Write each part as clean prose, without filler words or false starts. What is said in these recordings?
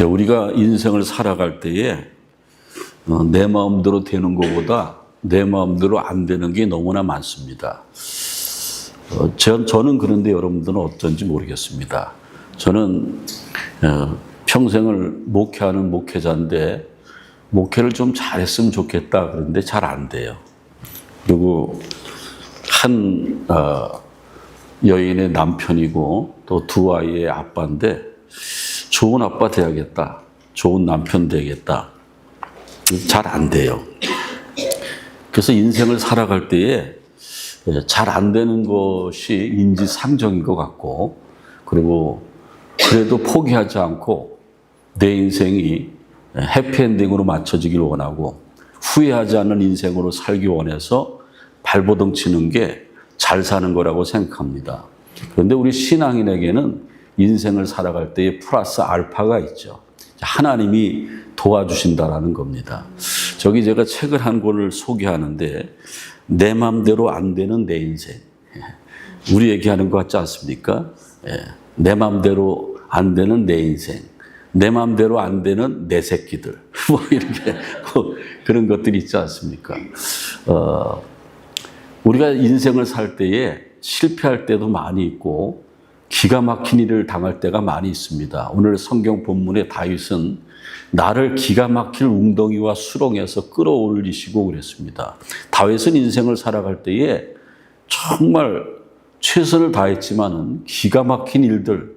우리가 인생을 살아갈 때에 내 마음대로 되는 것보다 내 마음대로 안 되는 게 너무나 많습니다. 저는 그런데 여러분들은 어떤지 모르겠습니다. 저는 평생을 목회하는 목회자인데 목회를 좀 잘했으면 좋겠다 그런데 잘 안 돼요. 그리고 한 여인의 남편이고 또 두 아이의 아빠인데 좋은 아빠 돼야겠다, 좋은 남편 되겠다, 잘 안 돼요. 그래서 인생을 살아갈 때에 잘 안 되는 것이 인지상정인 것 같고, 그리고 그래도 포기하지 않고 내 인생이 해피엔딩으로 맞춰지길 원하고 후회하지 않는 인생으로 살기 원해서 발버둥 치는 게 잘 사는 거라고 생각합니다. 그런데 우리 신앙인에게는 인생을 살아갈 때에 플러스 알파가 있죠. 하나님이 도와주신다라는 겁니다. 저기 제가 책을 한 권을 소개하는데 내 마음대로 안 되는 내 인생. 우리 얘기하는 것 같지 않습니까? 내 마음대로 안 되는 내 인생. 내 마음대로 안 되는 내 새끼들. 뭐 이렇게 그런 것들이 있지 않습니까? 우리가 인생을 살 때에 실패할 때도 많이 있고 기가 막힌 일을 당할 때가 많이 있습니다. 오늘 성경 본문의 다윗은 나를 기가 막힐 웅덩이와 수렁에서 끌어올리시고 그랬습니다. 다윗은 인생을 살아갈 때에 정말 최선을 다했지만은 기가 막힌 일들,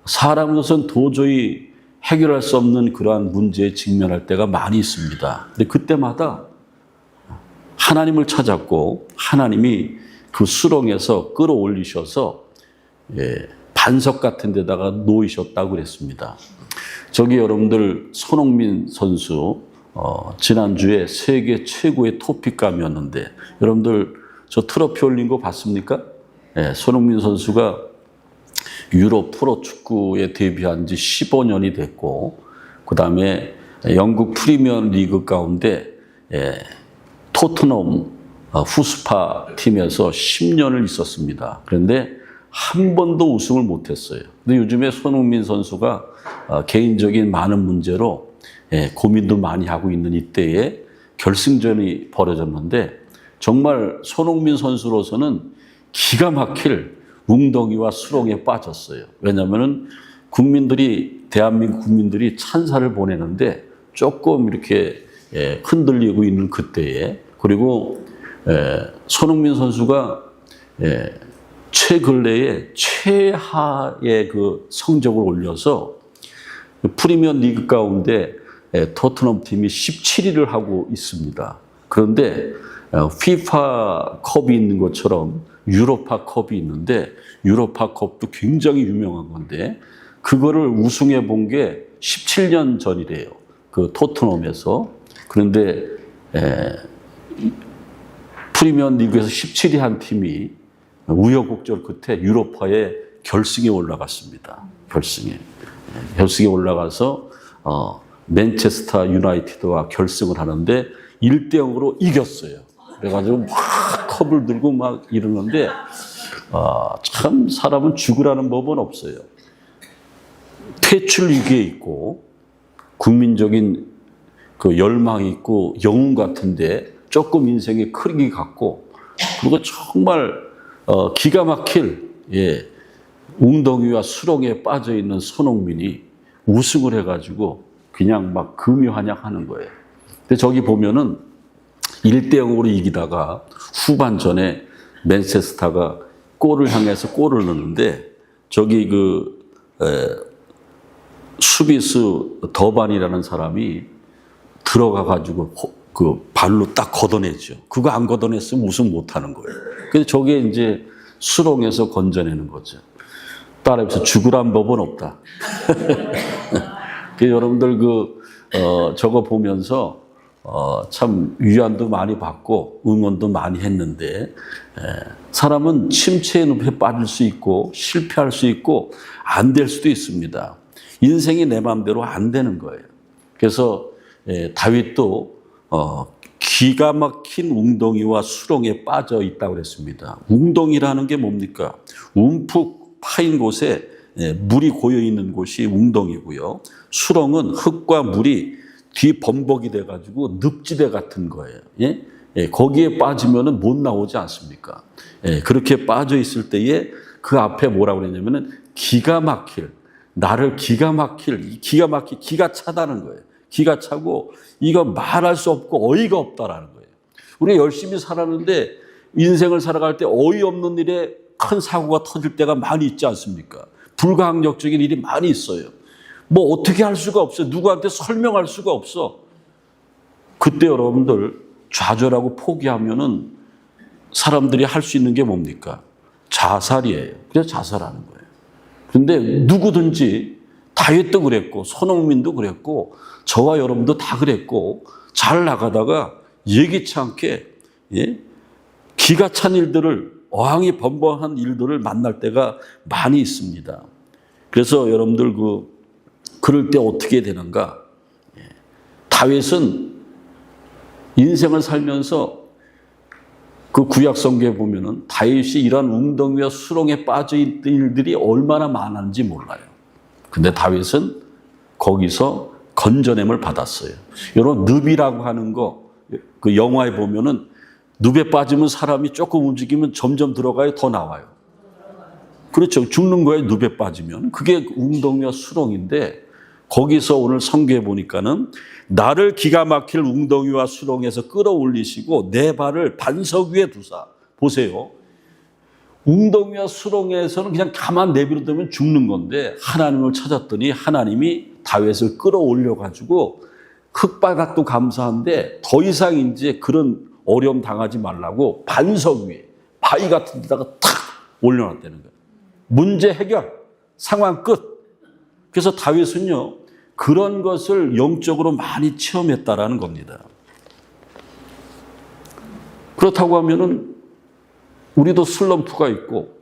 사람으로서는 도저히 해결할 수 없는 그러한 문제에 직면할 때가 많이 있습니다. 근데 그때마다 하나님을 찾았고 하나님이 그 수렁에서 끌어올리셔서 반석 같은 데다가 놓이셨다고 그랬습니다. 저기 여러분들 손흥민 선수 지난주에 세계 최고의 토픽감이었는데 여러분들 저 트로피 올린 거 봤습니까? 손흥민 선수가 유럽 프로축구에 데뷔한 지 15년이 됐고 그 다음에 영국 프리미어 리그 가운데 토트넘 후스파 팀에서 10년을 있었습니다. 그런데 한 번도 우승을 못했어요. 근데 요즘에 손흥민 선수가 개인적인 많은 문제로 고민도 많이 하고 있는 이때에 결승전이 벌어졌는데 정말 손흥민 선수로서는 기가 막힐 웅덩이와 수렁에 빠졌어요. 왜냐하면 대한민국 국민들이 찬사를 보내는데 조금 이렇게 흔들리고 있는 그때에, 그리고 손흥민 선수가 최근래에 최하의 그 성적을 올려서 프리미어 리그 가운데 토트넘 팀이 17위를 하고 있습니다. 그런데 피파 컵이 있는 것처럼 유로파 컵이 있는데 유로파 컵도 굉장히 유명한 건데 그거를 우승해 본 게 17년 전이래요. 그 토트넘에서. 그런데 프리미어 리그에서 17위 한 팀이 우여곡절 끝에 유로파의 결승에 올라갔습니다. 결승에 올라가서 맨체스터 유나이티드와 결승을 하는데 1대0으로 이겼어요. 그래가지고 막 컵을 들고 막 이러는데 참 사람은 죽으라는 법은 없어요. 퇴출 위기에 있고 국민적인 그 열망이 있고 영웅 같은데 조금 인생의 크기 같고, 그리고 정말 기가 막힐 웅덩이와 수렁에 빠져 있는 손흥민이 우승을 해가지고 그냥 막 금유한약하는 거예요. 근데 저기 보면은 1대0으로 이기다가 후반전에 맨체스터가 골을 향해서 골을 넣는데 저기 수비수 더반이라는 사람이 들어가가지고 그 발로 딱 걷어내죠. 그거 안 걷어냈으면 우승 못하는 거예요. 그래서 저게 이제 수렁에서 건져내는 거죠. 따라해서 죽으란 법은 없다. 여러분들 저거 보면서 참 위안도 많이 받고 응원도 많이 했는데 사람은 침체의 늪에 빠질 수 있고 실패할 수 있고 안 될 수도 있습니다. 인생이 내 마음대로 안 되는 거예요. 그래서 다윗도 기가 막힌 웅덩이와 수렁에 빠져 있다고 그랬습니다. 웅덩이라는 게 뭡니까? 움푹 파인 곳에 물이 고여 있는 곳이 웅덩이고요. 수렁은 흙과 물이 뒤범벅이 돼가지고 늪지대 같은 거예요. 거기에 빠지면은 못 나오지 않습니까? 그렇게 빠져 있을 때에 그 앞에 뭐라고 그랬냐면은 기가 막힐, 기가 차다는 거예요. 기가 차고 이거 말할 수 없고 어이가 없다라는 거예요. 우리가 열심히 살았는데 인생을 살아갈 때 어이없는 일에 큰 사고가 터질 때가 많이 있지 않습니까? 불가항력적인 일이 많이 있어요. 뭐 어떻게 할 수가 없어요. 누구한테 설명할 수가 없어. 그때 여러분들 좌절하고 포기하면은 사람들이 할 수 있는 게 뭡니까? 자살이에요. 그래서 자살하는 거예요. 그런데 누구든지 다윗도 그랬고 손흥민도 그랬고 저와 여러분도 다 그랬고 잘 나가다가 예기치 않게 기가 찬 일들을 어항이 번번한 일들을 만날 때가 많이 있습니다. 그래서 여러분들 그럴 때 어떻게 되는가? 다윗은 인생을 살면서 그 구약 성경에 보면은 다윗이 이런 웅덩이와 수렁에 빠져 있던 일들이 얼마나 많은지 몰라요. 근데 다윗은 거기서 건져냄을 받았어요. 여러분 늪이라고 하는 거 그 영화에 보면은 늪에 빠지면 사람이 조금 움직이면 점점 들어가요, 더 나와요. 그렇죠. 죽는 거예요, 늪에 빠지면. 그게 웅덩이와 수렁인데 거기서 오늘 성경에 보니까는 나를 기가 막힐 웅덩이와 수렁에서 끌어올리시고 내 발을 반석 위에 두사. 보세요. 웅덩이와 수렁에서는 그냥 가만 내버려두면 죽는 건데 하나님을 찾았더니 하나님이 다윗을 끌어올려가지고 흙바닥도 감사한데 더 이상 이제 그런 어려움 당하지 말라고 반석 위에 바위 같은 데다가 탁 올려놨다는 거예요. 문제 해결, 상황 끝. 그래서 다윗은요 그런 것을 영적으로 많이 체험했다라는 겁니다. 그렇다고 하면은 우리도 슬럼프가 있고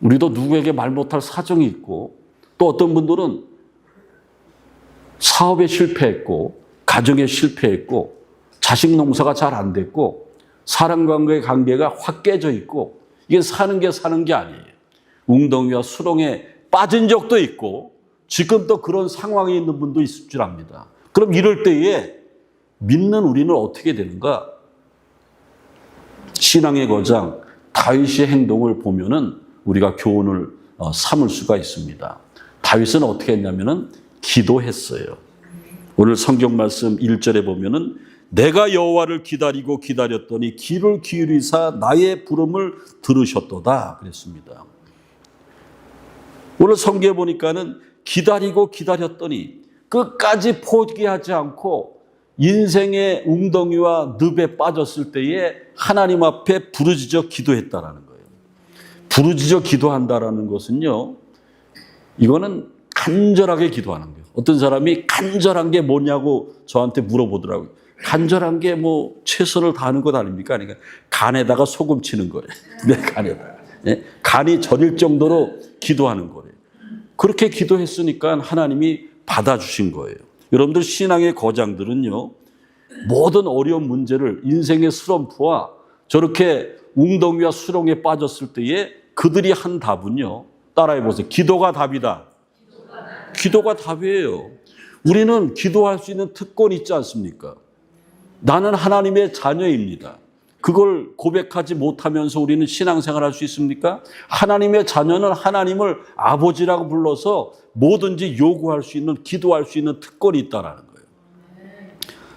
우리도 누구에게 말 못할 사정이 있고 또 어떤 분들은 사업에 실패했고 가정에 실패했고 자식 농사가 잘 안 됐고 사람과의 관계가 확 깨져 있고 이게 사는 게 아니에요. 웅덩이와 수렁에 빠진 적도 있고 지금 또 그런 상황에 있는 분도 있을 줄 압니다. 그럼 이럴 때에 믿는 우리는 어떻게 되는가? 신앙의 거장 다윗의 행동을 보면은 우리가 교훈을 삼을 수가 있습니다. 다윗은 어떻게 했냐면은 기도했어요. 오늘 성경 말씀 1절에 보면은 내가 여호와를 기다리고 기다렸더니 귀를 기울이사 나의 부름을 들으셨도다 그랬습니다. 오늘 성경에 보니까는 기다리고 기다렸더니 끝까지 포기하지 않고 인생의 웅덩이와 늪에 빠졌을 때에 하나님 앞에 부르짖어 기도했다라는 거예요. 부르짖어 기도한다라는 것은요, 이거는 간절하게 기도하는 거예요. 어떤 사람이 간절한 게 뭐냐고 저한테 물어보더라고요. 간절한 게 뭐 최선을 다하는 것 아닙니까? 그러니까 간에다가 소금 치는 거래. 내 간에다가. 간이 저릴 정도로 기도하는 거래요. 그렇게 기도했으니까 하나님이 받아주신 거예요. 여러분들 신앙의 거장들은요, 모든 어려운 문제를 인생의 슬럼프와 저렇게 웅덩이와 수렁에 빠졌을 때에 그들이 한 답은요, 따라해 보세요. 기도가 답이다. 기도가 답이에요. 우리는 기도할 수 있는 특권이 있지 않습니까? 나는 하나님의 자녀입니다. 그걸 고백하지 못하면서 우리는 신앙생활할 수 있습니까? 하나님의 자녀는 하나님을 아버지라고 불러서 뭐든지 요구할 수 있는, 기도할 수 있는 특권이 있다는 거예요.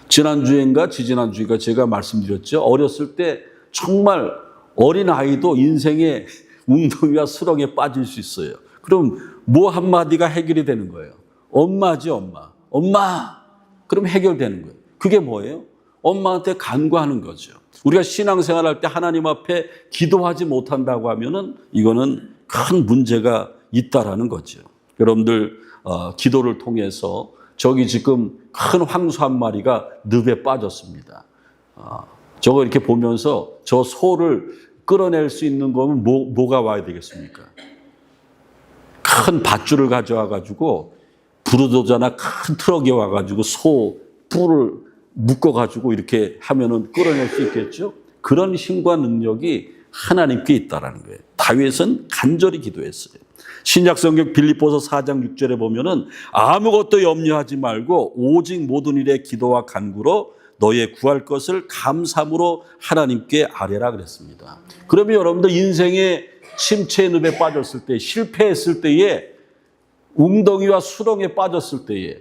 지난주인가 지지난주인가 제가 말씀드렸죠. 어렸을 때 정말 어린아이도 인생의 웅덩이와 수렁에 빠질 수 있어요. 그럼 뭐 한마디가 해결이 되는 거예요. 엄마지, 엄마. 엄마! 그럼 해결되는 거예요. 그게 뭐예요? 엄마한테 간구하는 거죠. 우리가 신앙생활할 때 하나님 앞에 기도하지 못한다고 하면은 이거는 큰 문제가 있다라는 거죠. 여러분들 기도를 통해서 저기 지금 큰 황소 한 마리가 늪에 빠졌습니다. 저거 이렇게 보면서 저 소를 끌어낼 수 있는 거면 뭐가 와야 되겠습니까? 큰 밧줄을 가져와 가지고 부르도자나 큰 트럭이 와 가지고 소 뿔을 묶어 가지고 이렇게 하면은 끌어낼 수 있겠죠? 그런 힘과 능력이 하나님께 있다라는 거예요. 다윗은 간절히 기도했어요. 신약 성경 빌립보서 4장 6절에 보면은 아무것도 염려하지 말고 오직 모든 일에 기도와 간구로 너의 구할 것을 감사함으로 하나님께 아뢰라 그랬습니다. 그러면 여러분들 인생의 침체의 늪에 빠졌을 때, 실패했을 때에, 웅덩이와 수렁에 빠졌을 때에,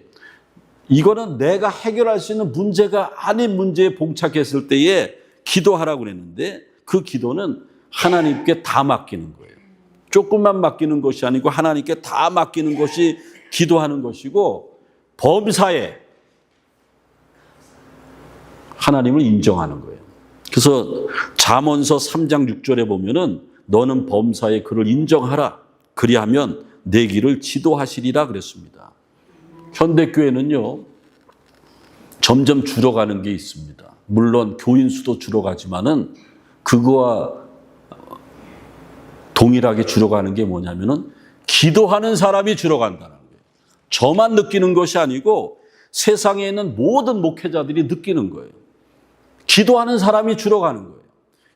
이거는 내가 해결할 수 있는 문제가 아닌 문제에 봉착했을 때에 기도하라고 그랬는데, 그 기도는 하나님께 다 맡기는 거예요. 조금만 맡기는 것이 아니고 하나님께 다 맡기는 것이 기도하는 것이고, 범사에 하나님을 인정하는 거예요. 그래서 잠언서 3장 6절에 보면은 너는 범사에 그를 인정하라. 그리하면 내 길을 지도하시리라 그랬습니다. 현대교회는요, 점점 줄어가는 게 있습니다. 물론 교인 수도 줄어가지만은 그거와 동일하게 줄어가는 게 뭐냐면은 기도하는 사람이 줄어간다는 거예요. 저만 느끼는 것이 아니고 세상에 있는 모든 목회자들이 느끼는 거예요. 기도하는 사람이 줄어가는 거예요.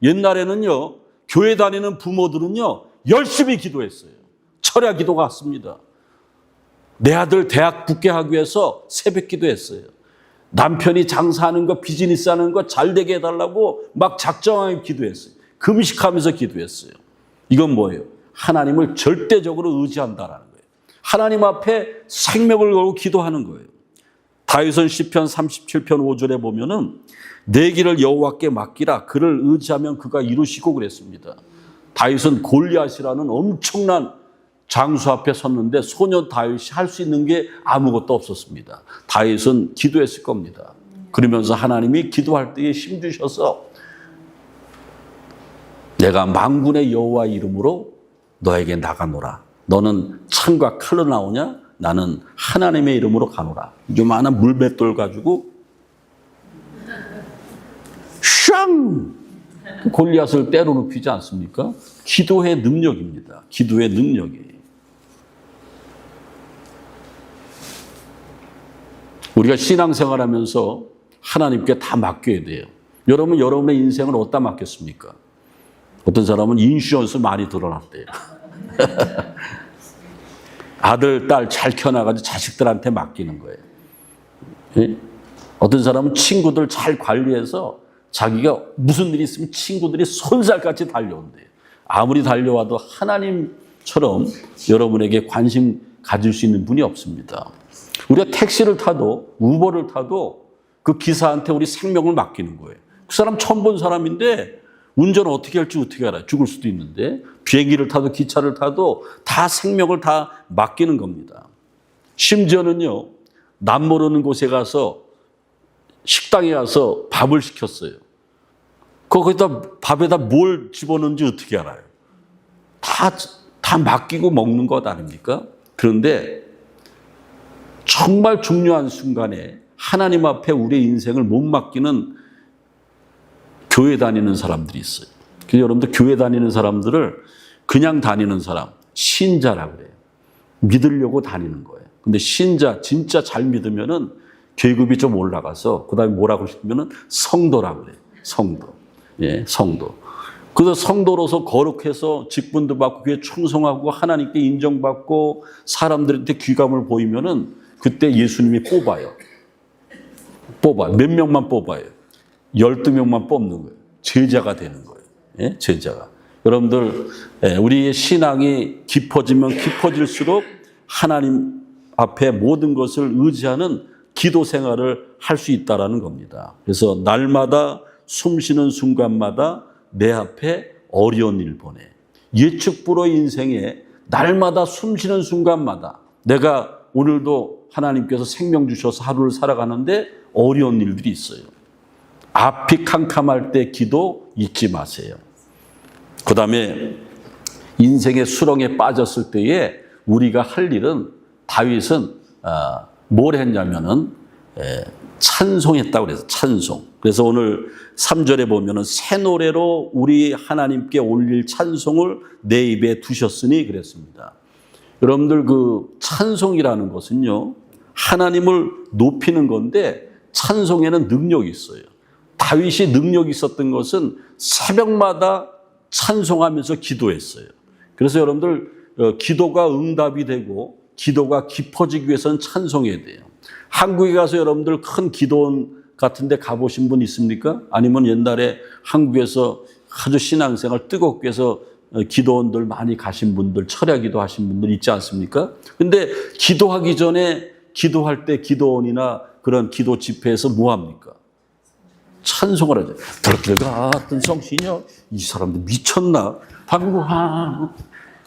옛날에는요, 교회 다니는 부모들은요, 열심히 기도했어요. 철야 기도 갔습니다. 내 아들 대학 붙게 하기 위해서 새벽 기도했어요. 남편이 장사하는 거, 비즈니스 하는 거 잘 되게 해달라고 막 작정하게 기도했어요. 금식하면서 기도했어요. 이건 뭐예요? 하나님을 절대적으로 의지한다라는 거예요. 하나님 앞에 생명을 걸고 기도하는 거예요. 다윗은 시편 37편 5절에 보면은 내 길을 여호와께 맡기라. 그를 의지하면 그가 이루시고 그랬습니다. 다윗은 골리앗이라는 엄청난 장수 앞에 섰는데 소년 다윗이 할 수 있는 게 아무것도 없었습니다. 다윗은 기도했을 겁니다. 그러면서 하나님이 기도할 때에 힘 주셔서 내가 만군의 여호와 이름으로 너에게 나가노라. 너는 창과 칼로 나오냐? 나는 하나님의 이름으로 가노라. 요만한 물맷돌 가지고 샹! 골리앗을 때로 눕히지 않습니까? 기도의 능력입니다. 기도의 능력이. 우리가 신앙생활하면서 하나님께 다 맡겨야 돼요. 여러분, 여러분의 인생을 어디다 맡겼습니까? 어떤 사람은 인슈런스 많이 들어놨대요. 아들, 딸 잘 키워나가지고 자식들한테 맡기는 거예요. 예? 어떤 사람은 친구들 잘 관리해서 자기가 무슨 일이 있으면 친구들이 손살같이 달려온대요. 아무리 달려와도 하나님처럼 여러분에게 관심 가질 수 있는 분이 없습니다. 우리가 택시를 타도 우버를 타도 그 기사한테 우리 생명을 맡기는 거예요. 그 사람 처음 본 사람인데 운전을 어떻게 할지 어떻게 알아요? 죽을 수도 있는데 비행기를 타도 기차를 타도 다 생명을 다 맡기는 겁니다. 심지어는요, 남 모르는 곳에 가서 식당에 가서 밥을 시켰어요. 거기다 밥에다 뭘 집어넣는지 어떻게 알아요? 다 맡기고 먹는 것 아닙니까? 그런데 정말 중요한 순간에 하나님 앞에 우리의 인생을 못 맡기는 교회 다니는 사람들이 있어요. 그래서 여러분들 교회 다니는 사람들을 그냥 다니는 사람, 신자라고 그래요. 믿으려고 다니는 거예요. 근데 신자, 진짜 잘 믿으면은 계급이 좀 올라가서 그 다음에 뭐라고 시키면은 성도라고 그래요. 성도. 예, 성도. 그래서 성도로서 거룩해서 직분도 받고 그에 충성하고 하나님께 인정받고 사람들한테 귀감을 보이면은 그때 예수님이 뽑아요. 몇 명만 뽑아요. 12명만 뽑는 거예요. 제자가 되는 거예요. 예? 제자가. 여러분들, 우리의 신앙이 깊어지면 깊어질수록 하나님 앞에 모든 것을 의지하는 기도 생활을 할 수 있다는 겁니다. 그래서 날마다 숨쉬는 순간마다 내 앞에 어려운 일 보내. 예측불허 인생에 날마다 숨쉬는 순간마다 내가 오늘도 하나님께서 생명 주셔서 하루를 살아가는데 어려운 일들이 있어요. 앞이 캄캄할 때 기도 잊지 마세요. 그 다음에 인생의 수렁에 빠졌을 때에 우리가 할 일은 다윗은 뭘 했냐면은 찬송했다고 그래서 찬송. 그래서 오늘 3절에 보면은 새 노래로 우리 하나님께 올릴 찬송을 내 입에 두셨으니 그랬습니다. 여러분들 그 찬송이라는 것은요, 하나님을 높이는 건데 찬송에는 능력이 있어요. 다윗이 능력이 있었던 것은 새벽마다 찬송하면서 기도했어요. 그래서 여러분들 기도가 응답이 되고 기도가 깊어지기 위해서는 찬송해야 돼요. 한국에 가서 여러분들 큰 기도원 같은 데 가보신 분 있습니까? 아니면 옛날에 한국에서 아주 신앙생활 뜨겁게 해서 기도원들 많이 가신 분들, 철야 기도하신 분들 있지 않습니까? 근데 기도하기 전에 기도할 때 기도원이나 그런 기도 집회에서 뭐 합니까? 찬송을 하죠. 들어갔던 성신이요. 이 사람들 미쳤나? 방구하.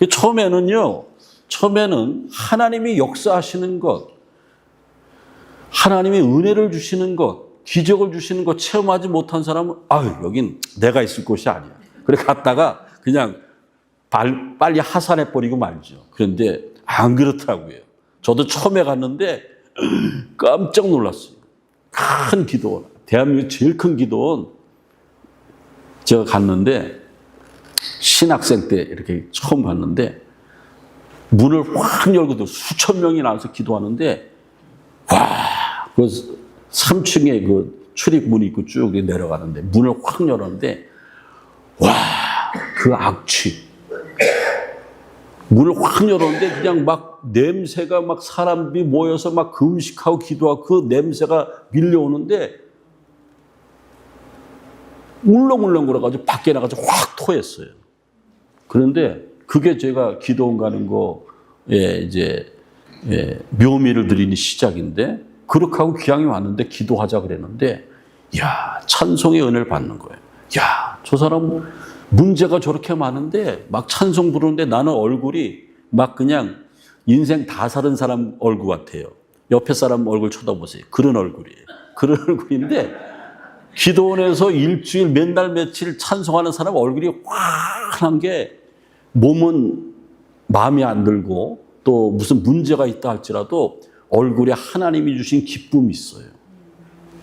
처음에는 하나님이 역사하시는 것, 하나님이 은혜를 주시는 것, 기적을 주시는 것 체험하지 못한 사람은 여긴 내가 있을 곳이 아니야. 그래 갔다가 그냥 빨리 하산해버리고 말죠. 그런데 안 그렇더라고요. 저도 처음에 갔는데 깜짝 놀랐어요. 큰 기도원, 대한민국 제일 큰 기도원 제가 갔는데 신학생 때 이렇게 처음 갔는데 문을 확 열고 수천 명이 나와서 기도하는데 그 3층에 그 출입문이 있고 쭉 내려가는데 문을 확 열었는데 그 악취 문을 확 열었는데 그냥 막 냄새가 막 사람들이 모여서 막 금식하고 기도하고 그 냄새가 밀려오는데 울렁울렁 거려가지고 밖에 나가서 확 토했어요. 그런데 그게 제가 기도원 가는 거에 이제 묘미를 드리는 시작인데 그렇게 하고 귀향이 왔는데 기도하자 그랬는데 찬송의 은혜를 받는 거예요. 저 사람 문제가 저렇게 많은데 막 찬송 부르는데 나는 얼굴이 막 그냥 인생 다 살은 사람 얼굴 같아요. 옆에 사람 얼굴 쳐다보세요. 그런 얼굴이에요. 그런 얼굴인데 기도원에서 일주일 몇 날 며칠 찬송하는 사람 얼굴이 환한 게 몸은 마음에 안 들고 또 무슨 문제가 있다 할지라도 얼굴에 하나님이 주신 기쁨이 있어요.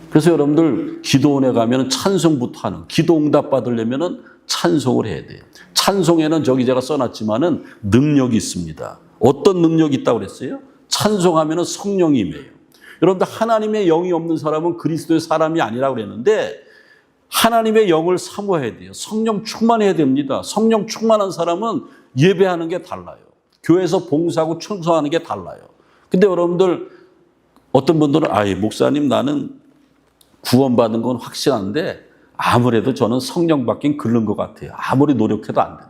그래서 여러분들 기도원에 가면 찬송부터 하는, 기도 응답 받으려면 찬송을 해야 돼요. 찬송에는 저기 제가 써놨지만은 능력이 있습니다. 어떤 능력이 있다고 그랬어요? 찬송하면 성령이 임해요. 여러분들 하나님의 영이 없는 사람은 그리스도의 사람이 아니라고 그랬는데 하나님의 영을 사모해야 돼요. 성령 충만해야 됩니다. 성령 충만한 사람은 예배하는 게 달라요. 교회에서 봉사하고 충성하는 게 달라요. 근데 여러분들 어떤 분들은 목사님 나는 구원받은 건 확실한데 아무래도 저는 성령 받긴 글른 것 같아요. 아무리 노력해도 안 돼요.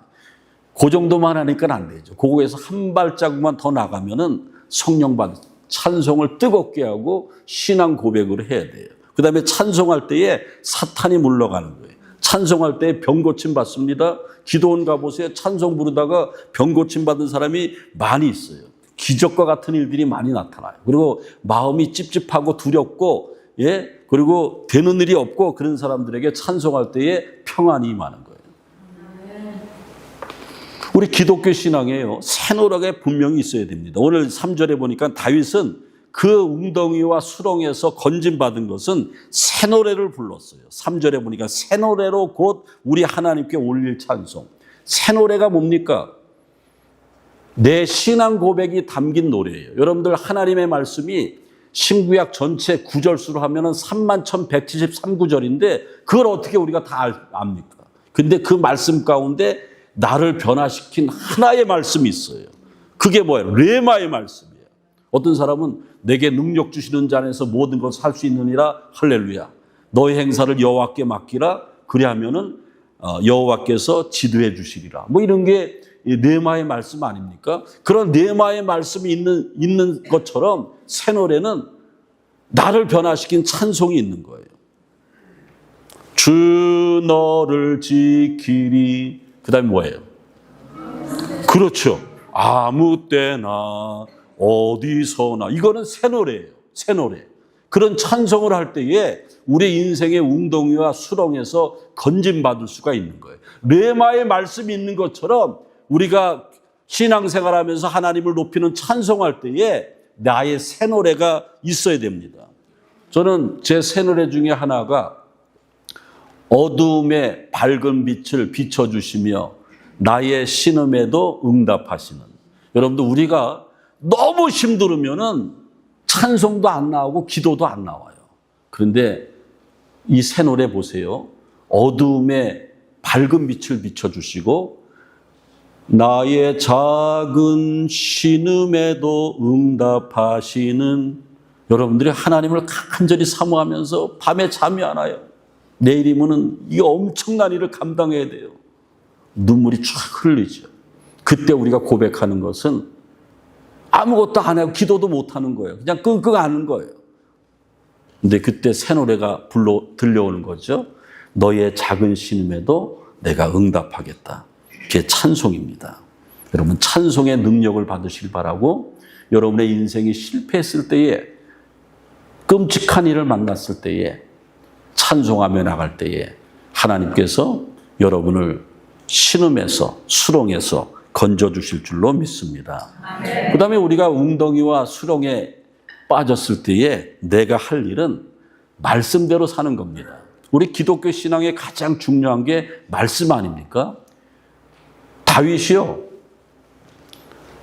그 정도만 하니까 안 되죠. 그거에서 한 발자국만 더 나가면은 성령 받 찬송을 뜨겁게 하고 신앙 고백을 해야 돼요. 그 다음에 찬송할 때에 사탄이 물러가는 거예요. 찬송할 때 병 고침 받습니다. 기도원 가보세요. 찬송 부르다가 병 고침 받은 사람이 많이 있어요. 기적과 같은 일들이 많이 나타나요. 그리고 마음이 찝찝하고 두렵고 그리고 되는 일이 없고 그런 사람들에게 찬송할 때에 평안이 임하는 거예요. 우리 기독교 신앙에요. 새노래가 분명히 있어야 됩니다. 오늘 3절에 보니까 다윗은 그 웅덩이와 수렁에서 건짐받은 것은 새노래를 불렀어요. 3절에 보니까 새노래로 곧 우리 하나님께 올릴 찬송. 새노래가 뭡니까? 내 신앙 고백이 담긴 노래예요. 여러분들 하나님의 말씀이 신구약 전체 구절수로 하면은 31,173구절인데 그걸 어떻게 우리가 다 압니까? 근데 그 말씀 가운데 나를 변화시킨 하나의 말씀이 있어요. 그게 뭐예요? 레마의 말씀이에요. 어떤 사람은 내게 능력 주시는 자 안에서 모든 걸 살 수 있느니라 할렐루야. 너의 행사를 여호와께 맡기라. 그리하면은 여호와께서 지도해 주시리라. 뭐 이런 게 레마의 말씀 아닙니까? 그런 레마의 말씀이 있는 것처럼 새 노래는 나를 변화시킨 찬송이 있는 거예요. 주 너를 지키리. 그 다음에 뭐예요? 그렇죠. 아무 때나 어디서나. 이거는 새 노래예요. 새 노래. 그런 찬송을 할 때에 우리 인생의 웅덩이와 수렁에서 건짐받을 수가 있는 거예요. 레마의 말씀이 있는 것처럼 우리가 신앙생활하면서 하나님을 높이는 찬송할 때에 나의 새 노래가 있어야 됩니다. 저는 제 새 노래 중에 하나가 어두움에 밝은 빛을 비춰주시며 나의 신음에도 응답하시는. 여러분들 우리가 너무 힘들으면은 찬송도 안 나오고 기도도 안 나와요. 그런데 이 새 노래 보세요. 어두움에 밝은 빛을 비춰주시고 나의 작은 신음에도 응답하시는, 여러분들이 하나님을 간절히 사모하면서 밤에 잠이 안 와요. 내일이면은 이 엄청난 일을 감당해야 돼요. 눈물이 쫙 흘리죠. 그때 우리가 고백하는 것은 아무것도 안 하고 기도도 못 하는 거예요. 그냥 끙끙 앓는 거예요. 근데 그때 새 노래가 들려오는 거죠. 너의 작은 신음에도 내가 응답하겠다. 그게 찬송입니다. 여러분, 찬송의 능력을 받으시길 바라고, 여러분의 인생이 실패했을 때에, 끔찍한 일을 만났을 때에, 찬송하며 나갈 때에 하나님께서 여러분을 신음에서, 수렁에서 건져주실 줄로 믿습니다. 그 다음에 우리가 웅덩이와 수렁에 빠졌을 때에 내가 할 일은 말씀대로 사는 겁니다. 우리 기독교 신앙의 가장 중요한 게 말씀 아닙니까? 다윗이요,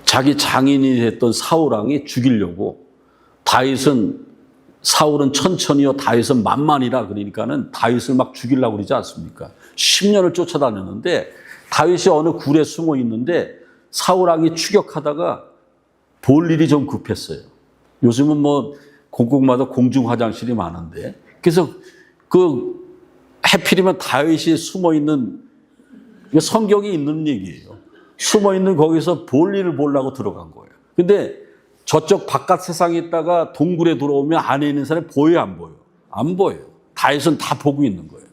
자기 장인이 됐던 사울왕이 죽이려고, 사울은 천천히요, 다윗은 만만이라 그러니까는 다윗을 막 죽이려고 그러지 않습니까? 10년을 쫓아다녔는데 다윗이 어느 굴에 숨어 있는데 사울왕이 추격하다가 볼 일이 좀 급했어요. 요즘은 뭐 공공마다 공중 화장실이 많은데, 그래서 그 해필이면 다윗이 숨어 있는, 성경이 있는 얘기예요. 숨어 있는 거기서 볼 일을 보려고 들어간 거예요. 근데 저쪽 바깥 세상에 있다가 동굴에 들어오면 안에 있는 사람이 보여요, 안 보여요? 안 보여요. 다윗은 다 보고 있는 거예요.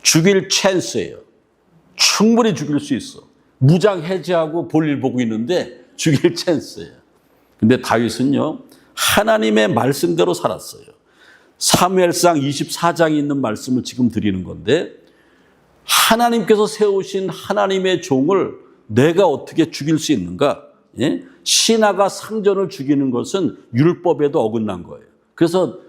죽일 찬스예요. 충분히 죽일 수 있어. 무장 해제하고 볼일 보고 있는데 죽일 찬스예요. 근데 다윗은요, 하나님의 말씀대로 살았어요. 사무엘상 24장에 있는 말씀을 지금 드리는 건데, 하나님께서 세우신 하나님의 종을 내가 어떻게 죽일 수 있는가? 예? 신하가 상전을 죽이는 것은 율법에도 어긋난 거예요. 그래서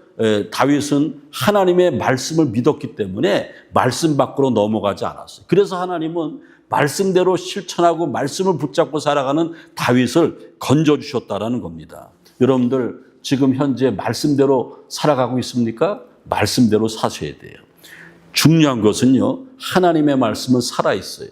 다윗은 하나님의 말씀을 믿었기 때문에 말씀 밖으로 넘어가지 않았어요. 그래서 하나님은 말씀대로 실천하고 말씀을 붙잡고 살아가는 다윗을 건져주셨다라는 겁니다. 여러분들 지금 현재 말씀대로 살아가고 있습니까? 말씀대로 사셔야 돼요. 중요한 것은요, 하나님의 말씀은 살아있어요.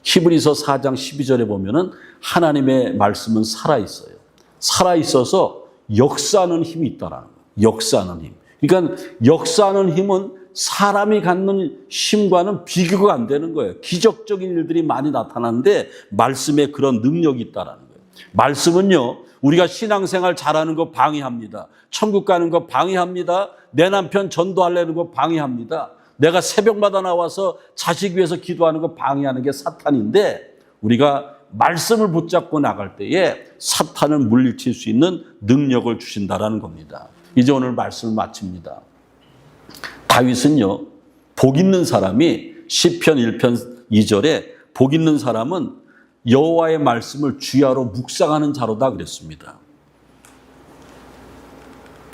히브리서 4장 12절에 보면은 하나님의 말씀은 살아있어요. 살아있어서 역사하는 힘이 있다라는 거예요. 역사하는 힘. 그러니까 역사하는 힘은 사람이 갖는 힘과는 비교가 안 되는 거예요. 기적적인 일들이 많이 나타나는데 말씀에 그런 능력이 있다라는 거예요. 말씀은요, 우리가 신앙생활 잘하는 거 방해합니다. 천국 가는 거 방해합니다. 내 남편 전도하려는 거 방해합니다. 내가 새벽마다 나와서 자식 위해서 기도하는 거 방해하는 게 사탄인데, 우리가 말씀을 붙잡고 나갈 때에 사탄을 물리칠 수 있는 능력을 주신다라는 겁니다. 이제 오늘 말씀을 마칩니다. 다윗은요, 복 있는 사람이 시편 1편 2절에 복 있는 사람은 여호와의 말씀을 주야로 묵상하는 자로다 그랬습니다.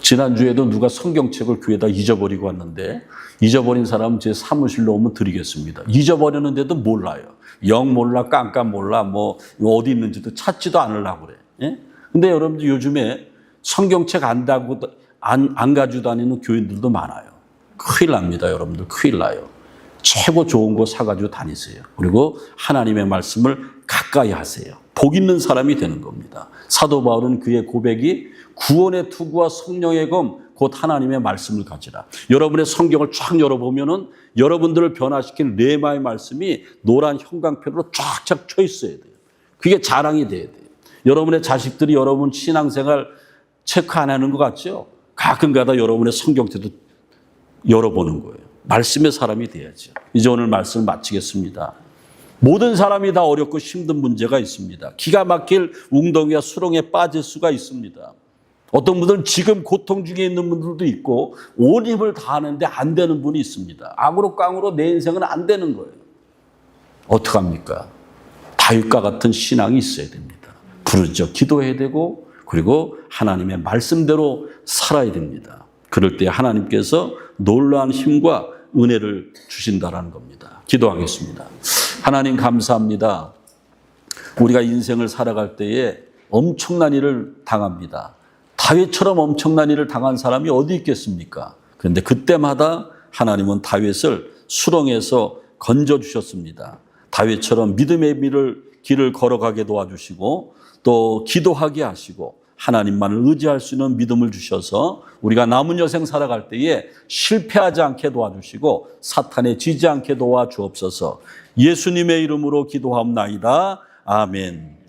지난주에도 누가 성경책을 교회에다 잊어버리고 왔는데, 잊어버린 사람은 제 사무실로 오면 드리겠습니다. 잊어버렸는데도 몰라요. 영 몰라, 깜깜 몰라, 뭐 어디 있는지도 찾지도 않으려고 그래. 예? 근데 여러분들 요즘에 성경책 안 가지고 다니는 교인들도 많아요. 큰일 납니다, 여러분들. 큰일 나요. 최고 좋은 거 사가지고 다니세요. 그리고 하나님의 말씀을 가까이 하세요. 복 있는 사람이 되는 겁니다. 사도 바울은 그의 고백이 구원의 투구와 성령의 검, 곧 하나님의 말씀을 가지라. 여러분의 성경을 쫙 열어보면은 여러분들을 변화시키는 레마의 말씀이 노란 형광펜으로 쫙쫙 쳐 있어야 돼요. 그게 자랑이 돼야 돼요. 여러분의 자식들이 여러분 신앙생활 체크 안 하는 것 같죠? 가끔가다 여러분의 성경책도 열어보는 거예요. 말씀의 사람이 돼야죠. 이제 오늘 말씀을 마치겠습니다. 모든 사람이 다 어렵고 힘든 문제가 있습니다. 기가 막힐 웅덩이와 수렁에 빠질 수가 있습니다. 어떤 분들은 지금 고통 중에 있는 분들도 있고 온 힘을 다하는데 안 되는 분이 있습니다. 악으로 깡으로 내 인생은 안 되는 거예요. 어떡합니까? 다윗과 같은 신앙이 있어야 됩니다. 부르짖어 기도해야 되고, 그리고 하나님의 말씀대로 살아야 됩니다. 그럴 때 하나님께서 놀라운 힘과 은혜를 주신다라는 겁니다. 기도하겠습니다. 하나님 감사합니다. 우리가 인생을 살아갈 때에 엄청난 일을 당합니다. 다윗처럼 엄청난 일을 당한 사람이 어디 있겠습니까? 그런데 그때마다 하나님은 다윗을 수렁에서 건져주셨습니다. 다윗처럼 믿음의 길을 걸어가게 도와주시고 또 기도하게 하시고 하나님만을 의지할 수 있는 믿음을 주셔서 우리가 남은 여생 살아갈 때에 실패하지 않게 도와주시고 사탄에 지지 않게 도와주옵소서. 예수님의 이름으로 기도하옵나이다. 아멘.